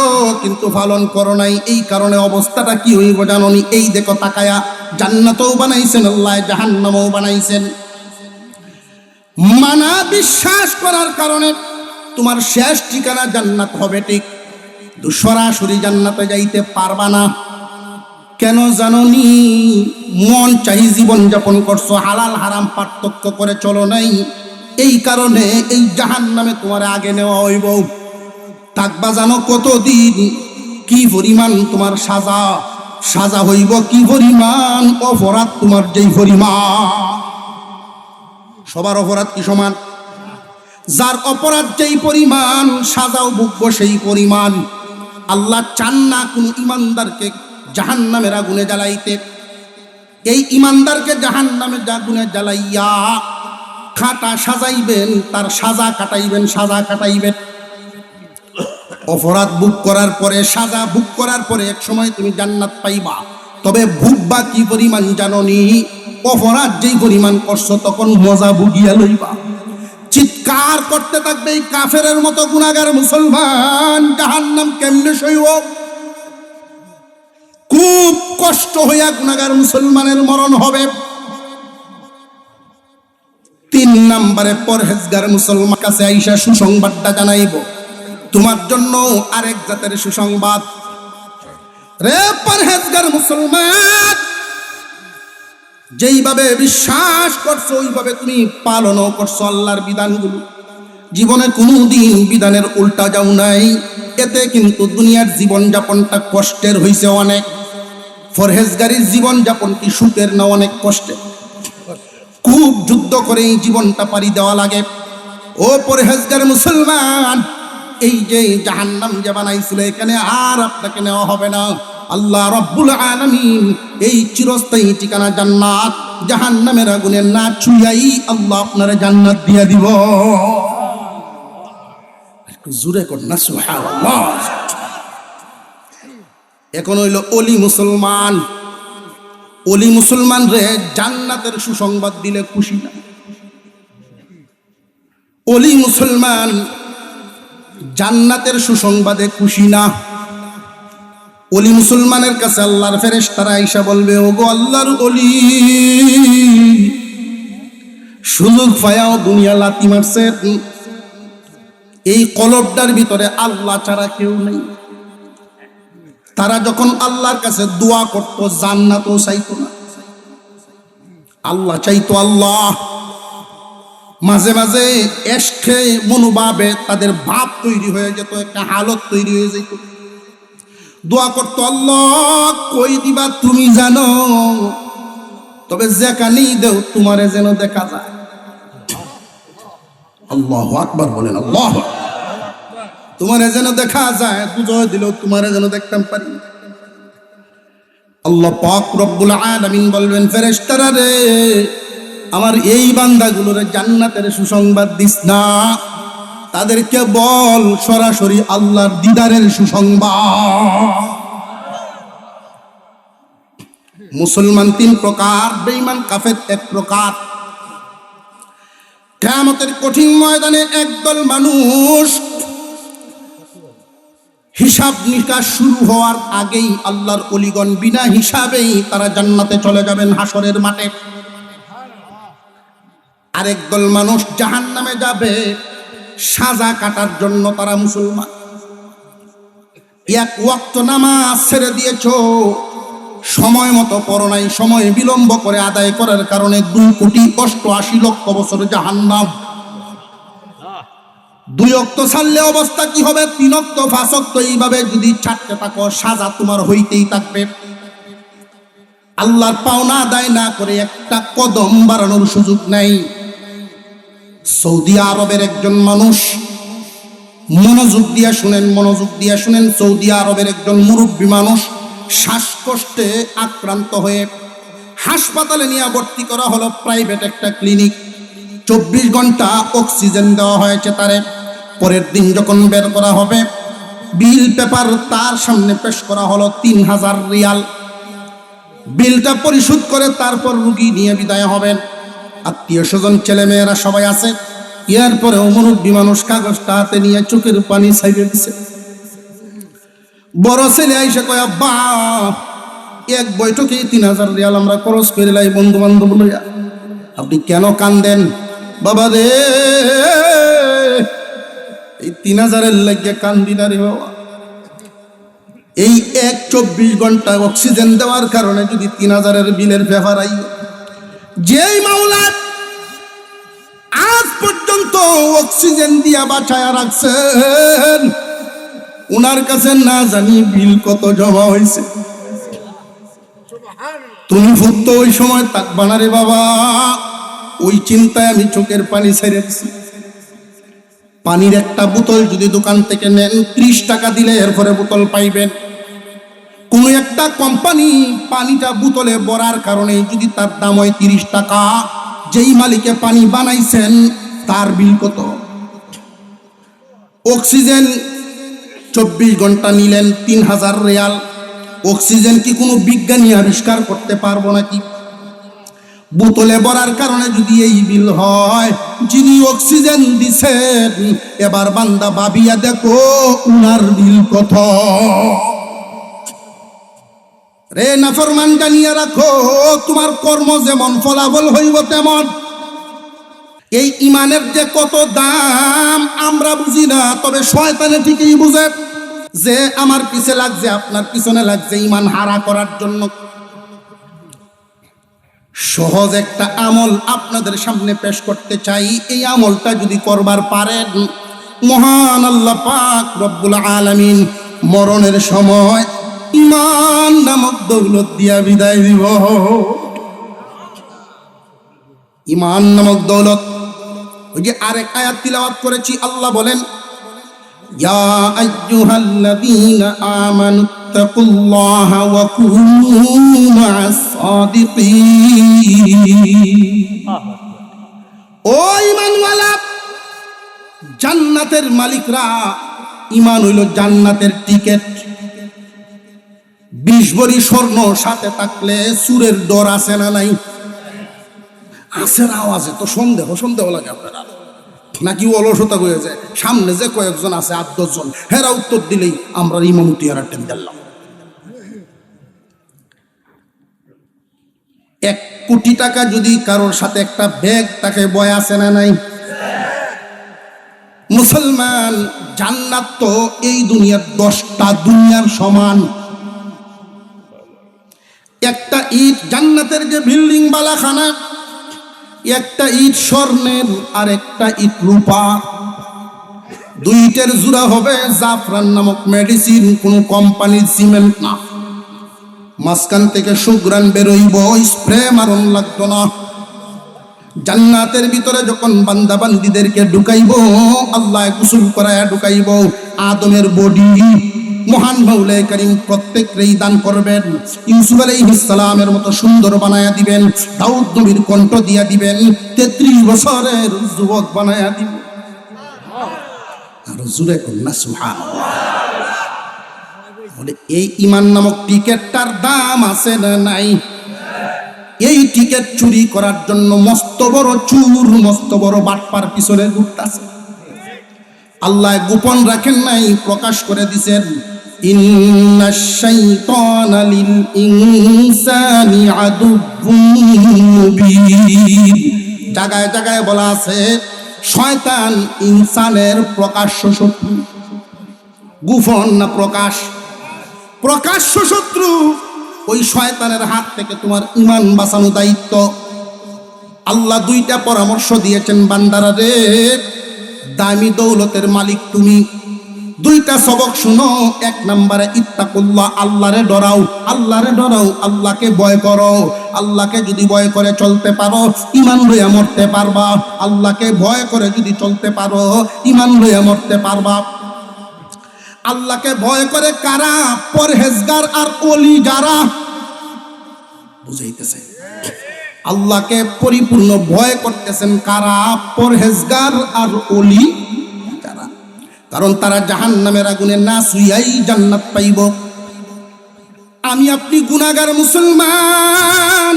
কিন্তু পালন করো নাই, এই কারণে অবস্থাটা কি হইব জানোনি? এই দেখো তাকায়া, জান্নাতও বানাইছেন আল্লাহ, জাহান্নামও বানাইছেন। মানা বিশ্বাস করার কারণে তোমার শেষ ঠিকানা জান্নাত হবে ঠিক, সরাসরি জান্নাতে যাইতে পারবা না। কেন জানোনি? মন চাই জীবন যাপন করছো, হালাল হারাম পার্থক্য করে চলো নাই, এই কারণে এই জাহান্নামে তোমার আগে নেওয়া হইব। থাকবা জানো কতদিন? কি পরিমাণ তোমার সাজা হইব, কি পরিমাণ অপরাধ তোমার যেই পরিমাণ। সবার অপরাধ কি সমান? যার অপরাধ যেই পরিমাণ, সাজাও ভুগবো সেই পরিমাণ। আল্লাহ চান না কোন ইমানদারকে জাহান্নামের আগুনে জ্বালাইতে। এই ইমানদারকে জাহান্নামের আগুনে জ্বালাইয়া খাটা সাজাইবেন, তার সাজা কাটাইবেন। অপরাধ ভোগ করার পরে, সাজা ভোগ করার পরে এক সময় তুমি জান্নাত পাইবা। তবে ভুগবা কি পরিমাণ জানোনি? অপরাধ যেই পরিমাণ করছো তখন মজা ভুগিয়া লইবা। চিৎকার করতে থাকবে এই কাফেরের মতো গুনাহগার মুসলমান, জাহান্নাম কেমনে সইব? খুব কষ্ট হইয়া গুনাহগার মুসলমানের মরণ হবে। 3 নম্বরে পরহেজগার মুসলমান কাছে আইসা সুসংবাদটা জানাইব। তোমার জন্য আরেক জাতের সুসংবাদ। রে পরহেজগার মুসলমান, যেইভাবে বিশ্বাস করছো ওইভাবে তুমি পালনও করছো আল্লাহর বিধানগুলো। জীবনে কোনোদিন বিধানের উল্টা যাও নাই। এতে কিন্তু দুনিয়ার জীবনযাপনটা কষ্টের হইছে অনেক। পরহেজগারির জীবনযাপন কি সুখের না? অনেক কষ্টের। খুব যুদ্ধ করে এই জীবনটা পাড়ি দেওয়া লাগে। ও পরহেজগার মুসলমান, এই যে জাহান্নাম যে বানাইছিল, এখানে আর আপনাকে নেওয়া হবে না। আল্লাহ রাব্বুল আলামিন এই চিরস্থায়ী ঠিকানা জান্নাত, জাহান্নামের আগুনে না ছুঁয়াই আল্লাহ আপনারে জান্নাত দিয়ে দিব। একটু জোরে কর না সুবহানাল্লাহ। এখন হইল ওলি মুসলমান। ওলি মুসলমান রে জান্নাতের সুসংবাদ দিলে খুশি না। ওলি মুসলমান জান্নাতের সুসংবাদে খুশি না। ওলি মুসলমানের কাছে আল্লাহর ফেরেশতারা আইসা বলবে, ওগো আল্লাহর ওলি, সুযোগ পায়াও দুনিয়া লাথি মারছে। এই কলবটার ভিতরে আল্লাহ ছাড়া কেউ নেই। তারা যখন আল্লাহর কাছে দোয়া করত, জান্নাতও চাইতো না, আল্লাহ চাইতো আল্লাহ। মাঝে মাঝে এসকে মনোভাবে তাদের ভাব তৈরি হয়ে যেত, একটা হালত তৈরি হয়ে যেত। দোয়া করতো, আল্লাহ কই দিবা তুমি জানো, তবে যেখানেই দেও তোমারে যেন দেখা যায়। আল্লাহু আকবার বলেন। আল্লাহ, তোমারে যেন দেখা যায়, দুজয় দিলেও তোমারে যেন দেখতাম পারি। আল্লাহ পাক রব্বুল আলামিন বলবেন, ফেরেশতারা রে, আমার এই বান্দাগুলোরে জান্নাতের সুসংবাদ দিস না, তাদেরকে বল সরাসরি আল্লাহর দিদারের সুসংবাদ। মুসলমান 3 প্রকার, বেঈমান কাফের 1 প্রকার। কিয়ামতের কঠিন ময়দানে একদল মানুষ হিসাব নিকাশ শুরু হওয়ার আগেই আল্লাহর ওলিগণ বিনা হিসাবেই তারা জান্নাতে চলে যাবেন হাসরের মাঠে। আরেক দল মানুষ জাহান্নামে যাবে সাজা কাটার জন্য। তারা মুসলমান, 1 ওয়াক্ত নামাজ ছেড়ে দিয়েছো, সময় মতো পড়ো নাই, সময় বিলম্ব করে আদায় করার কারণে 2,88,00,000 বছর জাহান্নাম। 2 ওয়াক্ত ছাড়লে অবস্থা কি হবে? 3 ওয়াক্ত 5 ওয়াক্ত এইভাবে যদি ছাড়তে থাকো, সাজা তোমার হইতেই থাকবে। আল্লাহর পাওনা আদায় না করে একটা কদম বাড়ানোর সুযোগ নাই। সৌদি আরবের একজন মানুষ, মনোযোগ দিয়া শুনেন, সৌদি আরবের একজন মুরব্বী মানুষ শ্বাসকষ্টে আক্রান্ত হয়ে হাসপাতালে নিয়ে ভর্তি করা হলো, প্রাইভেট একটা ক্লিনিক। 24 ঘন্টা অক্সিজেন দেওয়া হয়েছে তারে। পরের দিন যখন বের করা হবে, বিল পেপার তার সামনে পেশ করা হলো, 3000 রিয়াল। বিলটা পরিশোধ করে তারপর রুগী নিয়ে বিদায় হবেন। আত্মীয় স্বজন ছেলে মেয়েরা সবাই আছে। এরপরেও মুরব্বী মানুষ কাগজটা হাতে নিয়ে চোখের পানি ছাইড়ে দিছে। বড় ছেলে আইসা কয়, আব্বা এক বৈঠকে 3000 রিয়াল আমরা খরচ করে লাই বন্ধু বান্ধব লইয়া। আপনি কেন কান্দেন? বাবা রে, এই 3000-এর লাগিয়ে কান্দি না রে বাবা। এই 24 ঘন্টা অক্সিজেন দেওয়ার কারণে যদি 3000-এর বিলের পেপার আই, যেই মাওলা আজ পর্যন্ত অক্সিজেন দিয়া বাঁচায়া রাখছেন, উনার কাছে না জানি বিল কত জমা হয়েছে। তুমি ভুক্ত ওই সময় থাকবা না রে বাবা। ওই চিন্তায় আমি চোখের পানি ছেড়ে দিছি। পানির একটা বোতল যদি দোকান থেকে নেন, 30 টাকা দিলে এরপরে বোতল পাইবেন। কোন একটা কোম্পানি পানিটা বোতলে ভরার কারণে যদি তার দাম হয় 30 টাকা, যেই মালিকে পানি বানাইছেন তার বিল কত? অক্সিজেন 24 ঘন্টা নিলেন 3000 রিয়াল। অক্সিজেন কি কোনো বিজ্ঞানী আবিষ্কার করতে পারবো নাকি? বোতলে ভরার কারণে যদি এই বিল হয়, যিনি অক্সিজেন দিছেন, এবার বান্দা ভাবিয়া দেখো উনার বিল কত। রে নাফরমান, জানিয়ে রাখো তোমার কর্ম যেমন ফলাফল হইব তেমন। এই ইমানের যে কত দাম আমরা বুঝি না, তবে শয়তানে ঠিকই বুঝে যে আমার পিছে লাগছে, আপনার পিছনে লাগছে ইমান হারা করার জন্য। সহজ একটা আমল আপনাদের সামনে পেশ করতে চাই। এই আমলটা যদি করবার পারেন, মহান আল্লাহ পাক রব্বুল আলামিন মরণের সময় ইমান নামক দৌলত দিয়া বিদায় দিব। ইমান নামক দৌলত। ওই যে আরেক আয়াত তিলাওয়াত করেছি, আল্লাহ বলেন, ইয়া আইয়ুহাল্লাযীনা আমানুত্তাকুল্লাহা ওয়া কুনু মা'আস সাদিকিন। ও ঈমানওয়ালা, জান্নাতের মালিকরা, ঈমান হইল জান্নাতের টিকেট। 20 ভরি স্বর্ণ সাথে থাকলে চুরের ডর আছে না নাই? আছে না? আওয়াজে তো সন্দেহ সন্দেহ লাগে আপনারা, নাকি অলসতা হয়ে যায়? সামনে যে কয়েকজন আছে 8-10 জন, হেরা উত্তর দিলেই আমরা ইমামতি হারার টেন দিলাম। 1 কোটি টাকা যদি কারোর সাথে একটা ব্যাগ তাকে বয় আছে না নাই? মুসলমান, জান্নাত তো এই দুনিয়ার 10টা দুনিয়ার সমান। একটা ইট, জান্নাতের যে বিল্ডিং বালাখানা, একটা ইট স্বর্ণের আর একটা ইট রূপা। 2 ইটের জোড়া হবে জাফরান নামক মেডিসিন, কোন কোম্পানির সিমেন্ট না। মাঝখান থেকে সুগ্রান বেরোইব, স্প্রে মারণ লাগতো না। জান্নাতের ভিতরে যখন বান্দা বান্দীদেরকে ঢুকাইব, আল্লাহ গোসল করায়া ঢুকাইব, আদমের বডি মহান মাওলায়ে কারীম প্রত্যেককেই দান করবেন। ইউসুফ আলাইহিস সালামের মতো সুন্দর বানায়া দিবেন, দাউদ নবীর কণ্ঠ দিয়া দিবেন, 33 বছরের যুবক বানায়া দিবেন। আর জুরে কন্যা সুবহানাল্লাহ। বলে এই ঈমান নামক টিকেটটার দাম আছে না নাই? এই টিকেট চুরি করার জন্য মস্ত বড় চুর, মস্ত বড় বাটপার পিছনে ঘুরতাছে। আল্লাহ গোপন রাখেন নাই, প্রকাশ করে দিয়েছেন, ইন্নাশ শাইতানা লিল ইনসানি আদুউম মুবিন। জায়গায় জায়গায় বলা আছে শয়তান ইনসানের প্রকাশ্য শত্রু। গোপন না প্রকাশ? প্রকাশ্য শত্রু। ওই শয়তানের হাত থেকে তোমার ঈমান বাঁচানো দায়িত্ব। আল্লাহ 2টা পরামর্শ দিয়েছেন, বান্দারা রে, দামি দৌলতের মালিক তুমি। 2টা সবক শুনো। 1 নম্বরে ইত্তাকুল্লাহ, আল্লাহরে ডরাও, আল্লাহরে ডরাও, আল্লাহকে ভয় করো। আল্লাহকে যদি ভয় করে চলতে পারো, ঈমান লইয়া মরতে পারবা। আল্লাহকে ভয় করে যদি চলতে পারো, ঈমান লইয়া মরতে পারবা। আল্লাহকে ভয় করে কারা? পরহেজগার আর ওলি যারা। বুঝাইতেছে? আল্লাহকে পরিপূর্ণ ভয় করতেছেন কারা? পরহেজগার আর ওলি যারা। কারণ তারা জাহান্নামের আগুনে না ছুঁয়াই জান্নাত পাইব। আমি আপনি গুনাহগার মুসলমান,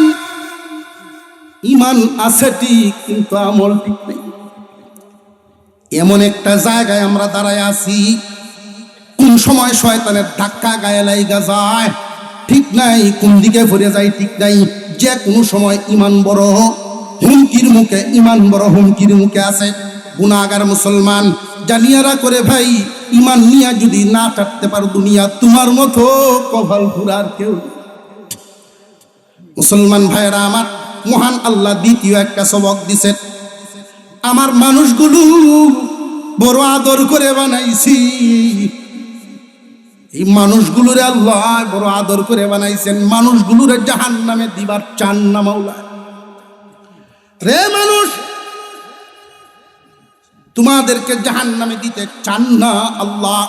ঈমান আছে ঠিক, কিন্তু আমল ঠিক নেই। এমন একটা জায়গায় আমরা দাঁড়ায় আছি, কোন সময় শয়তানের ধাক্কা গায়ে লাইগা যায় ঠিক নাই, কোন দিকে ভরে যায় ঠিক নাই। যে কোনো সময় ইমান বড় হুমকির মুখে, ইমান বড় হুমকির মুখে আছে। গুনাহগার মুসলমান জানিয়ারা করে ভাই, ইমান নিয়া যদি না কাটতে পারো দুনিয়া তোমার মতো কপাল পুরার কেউ। মুসলমান ভাইয়েরা আমার, মহান আল্লাহ দ্বিতীয় একটা সবক দিছে। আমার মানুষগুলো বড় আদর করে বানাইছি, এই মানুষগুলোরে আল্লাহ বড় আদর করে বানাইছেন। মানুষগুলোরে জাহান্নামে দিবার চান না মাওলা। রে মানুষ, তোমাদেরকে জাহান্নামে দিতে চান না আল্লাহ।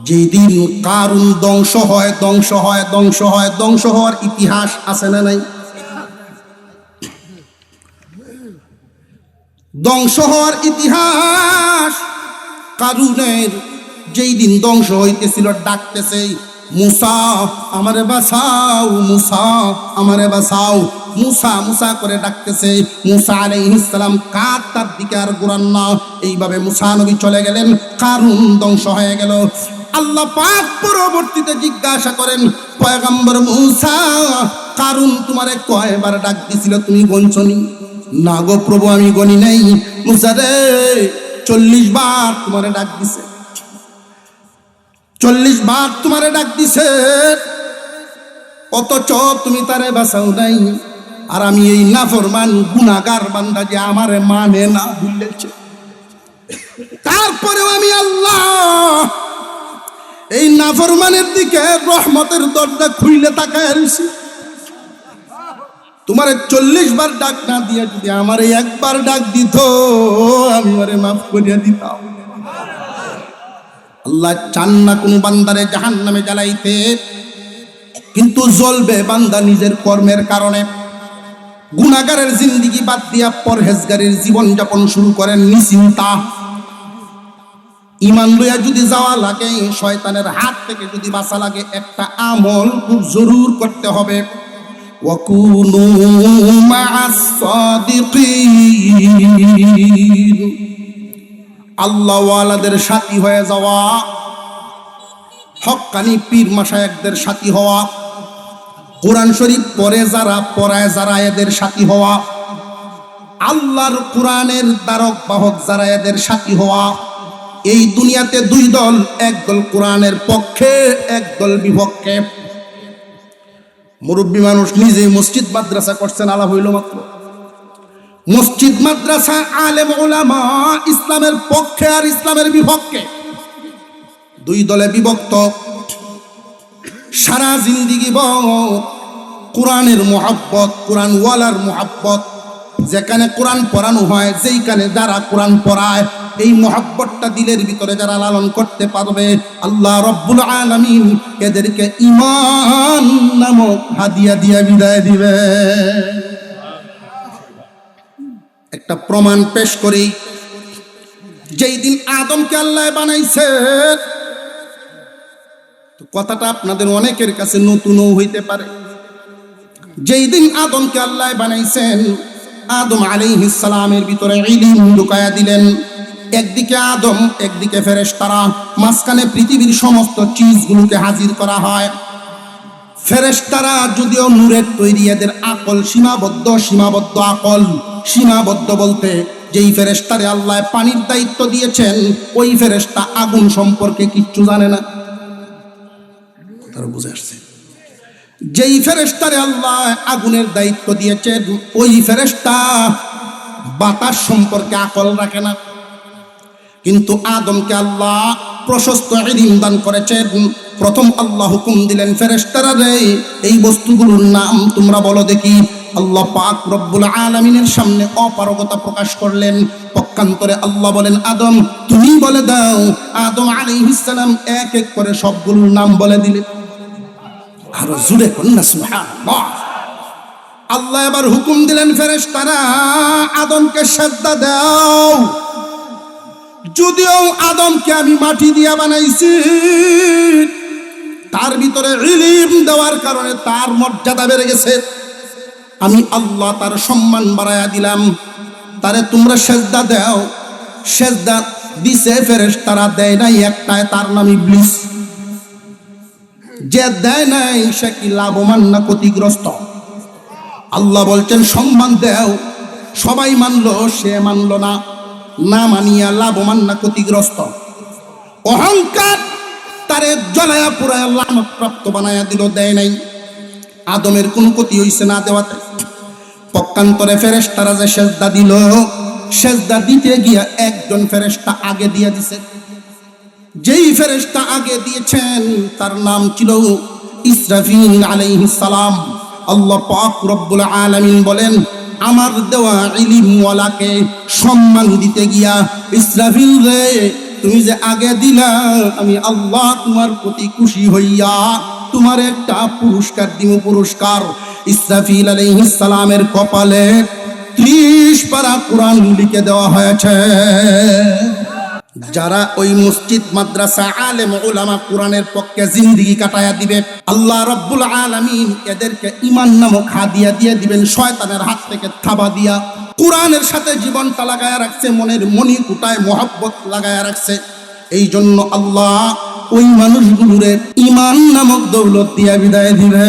যেদিন কারুন ধ্বংস হয়, ধ্বংস হয়, ধ্বংস হয়, ধ্বংস হওয়ার ইতিহাস আছে না নাই? ধ্বংস হওয়ার ইতিহাস কারুনের। যেই দিন ধ্বংস হইতেছিল ডাকতেছে, মুসা আমারে বাঁচাও, মুসা আমারে বাঁচাও, মুসা মুসা করে ডাকতেছে। মুসা আলাইহিস সালাম কার তার দিকে আর ঘুরান না। এইভাবে মুসা নবী চলে গেলেন, কারুন ধ্বংস হয়ে গেল। আল্লাহ পাক পরবর্তীতে জিজ্ঞাসা করেন, পয়গম্বর মুসা, কারুন তোমারে কয়বার ডাক দিছিল তুমি গণছনি? না গো প্রভু, আমি গণি নাই। মুসা রে, 40 বার তোমারে ডাক দিছে, 40 বার তোমারে ডাক দিছে, অথচ তুমি তারে বাঁচাও নাই। আর আমি এই নাফরমান গুনাহগার বান্দা যে আমারে মানে না, ভুলেছে। তারপরেও আমি আল্লাহ এই নাফরমানের দিকে রহমতের দরজা খুইলে তাকায় রইছি। তোমারে 40 বার ডাক না দিয়ে যদি আমারে একবার ডাক দিত, আমি ওরে মাফ করিয়া দিতাম। আল্লাহ চান না কোন বান্দারে জাহান্নামে জ্বালাইতে, কিন্তু জ্বলবে বান্দা নিজের কর্মের কারণে। গুনাহগারের জিন্দেগি বাদ দিয়া পরহেজগারের জীবন যাপন শুরু করেন নিশ্চিন্তা। ইমান লইয়া যদি যাওয়া লাগে, শয়তানের হাত থেকে যদি বাঁচা লাগে, একটা আমল খুব জরুর করতে হবে। ওয়াকুনু মা'আস সাদিকিন, আল্লাহ ওয়ালাদের সাথী হয়ে যাওয়া, হক্কানি পীর মাশায়েখদের সাথী হওয়া, কোরআন শরীফ পড়ে যারা পড়ায় যারা এদের সাথী হওয়া, আল্লাহর কোরআনের দ্বারক বাহক যারা এদের সাথী হওয়া। এই দুনিয়াতে দুই দল, এক দল কোরআনের পক্ষে, এক দল বিপক্ষে। মুরব্বী মানুষ নিজে মসজিদ মাদ্রাসা করছেন, আলাপ হইল মাত্র। মসজিদ মাদ্রাসা আলেম ওলামা ইসলামের পক্ষে আর ইসলামের বিপক্ষে, দুই দলে বিভক্ত। সারা জিন্দিগি কোরআনের মোহাব্বত, কোরআন ওয়ালার মোহাব্বত। যেখানে কোরআন পড়ানো হয়, যেইখানে যারা কোরআন পড়ায়, এই মোহাব্বতটা দিলের ভিতরে যারা লালন করতে পারবে, আল্লাহ রব্বুল আলামিন এদেরকে ঈমান নামক হাদিয়া দিয়া বিদায় দিবে। একটা প্রমাণ পেশ করি। যেই দিন আদমকে আল্লাহ বানাইছেন, কথাটা আপনাদের অনেকের কাছে নতুনও হইতে পারে। যেই দিন আদমকে আল্লাহ বানাইছেন, আদম আলাইহিস সালামের ভিতরে ইলম ঢুকায়া দিলেন। একদিকে আদম, একদিকে ফেরেশতারা, মাঝখানে পৃথিবীর সমস্ত চিজগুলোকে হাজির করা হয়। ফেরেশতারা যদিও নূরের তৈরি, এদের আকল সীমাবদ্ধ, সীমাবদ্ধ আকল। সীমাবদ্ধ বলতে, যেই ফেরেশতারে আল্লাহ পানির দায়িত্ব দিয়েছেন, ওই ফেরেশতা আগুন সম্পর্কে কিচ্ছু জানে না। তারা বুঝে আসছে? যেই ফেরেশতারে আল্লাহ আগুনের দায়িত্ব দিয়েছেন, ওই ফেরেশতা বাতাস সম্পর্কে আকল রাখে না। কিন্তু আদমকে আল্লাহ প্রশস্ত ইলম দান করেছেন। প্রথম আল্লাহ হুকুম দিলেন, ফেরেশতারা রে, এই বস্তুগুলোর নাম তোমরা বলো দেখি। আল্লাহ পাক রব্বুল আলামিনের সামনে অপারগতা প্রকাশ করলেন। পক্ষান্তরে আল্লাহ বলেন, আদম তুমি বলে দাও। আদম আলাইহিস সালাম এক এক করে সবগুলোর নাম বলে দিলেন। আরো জোরে কন্যা সুবহানাল্লাহ। আল্লাহ এবার হুকুম দিলেন, ফেরেশতারা আদমকে সিজদা দাও। যদিও আদমকে আমি মাটি দিয়া বানাইছি, তার ভিতরে ইলম দেওয়ার কারণে তার মর্যাদা বেড়ে গেছে। আমি আল্লাহ তার সম্মান বাড়ায়া দিলাম। তারে তোমরা সিজদা দাও। সিজদা দিছে ফেরেশতারা, দেয় নাই একটায়, তার নাম ইবলিস। যে দেয় নাই সে কি লাভবান না ক্ষতিগ্রস্ত? আল্লাহ বলছেন সম্মান দেও, সবাই মানলো, সে মানলো না, না মানিয়া লাভবান না ক্ষতিগ্রস্ত? অহংকার তারে জ্বলায়া পুরায়া লানত প্রাপ্ত বানায়া দিল, দেয় নাই। আদমের কোনো ক্ষতি হইছে না দেওয়াতে? পক্ষান্তরে ফেরেশতারা যে সেজদা দিল, সেজদা দিতে গিয়া একজন ফেরেশতা আগে দিয়ে দিছে। যেই ফেরেশতা আগে দিয়েছেন তার নাম ছিল ইসরাফিল আলাইহিস সালাম। আল্লাহ পাক রব্বুল আলামিন বলেন, আমার দেওয়া ইলমওয়ালাকে সম্মান দিতে গিয়া, ইসরাফিল রে তুমি যে আগে দিলা, আমি আল্লাহ তোমার প্রতি খুশি হইয়া তোমার একটা পুরস্কার দিব। পুরস্কার ইসরাফিল আলাইহিস সালামের কপালে 30 পারা কোরআন লিখে দেওয়া হয়েছে। যারা ওই মসজিদ মাদ্রাসা আলেম উলামা কোরআনের পক্ষে জিন্দেগি কাটায়া দিবে, আল্লাহ রাব্বুল আলামিন এদেরকে ঈমান নামক হাদিয়া দিয়ে দিবেন, শয়তানের হাত থেকে থাবা দিয়া। কোরআনের সাথে জীবনটা লাগায়া রাখছে, মনের মনি কুটায় মহব্বত লাগায়া রাখছে। এই জন্য আল্লাহ ওই মানুষগুলোরে ঈমান নামক দৌলত দিয়া বিদায় দিবে।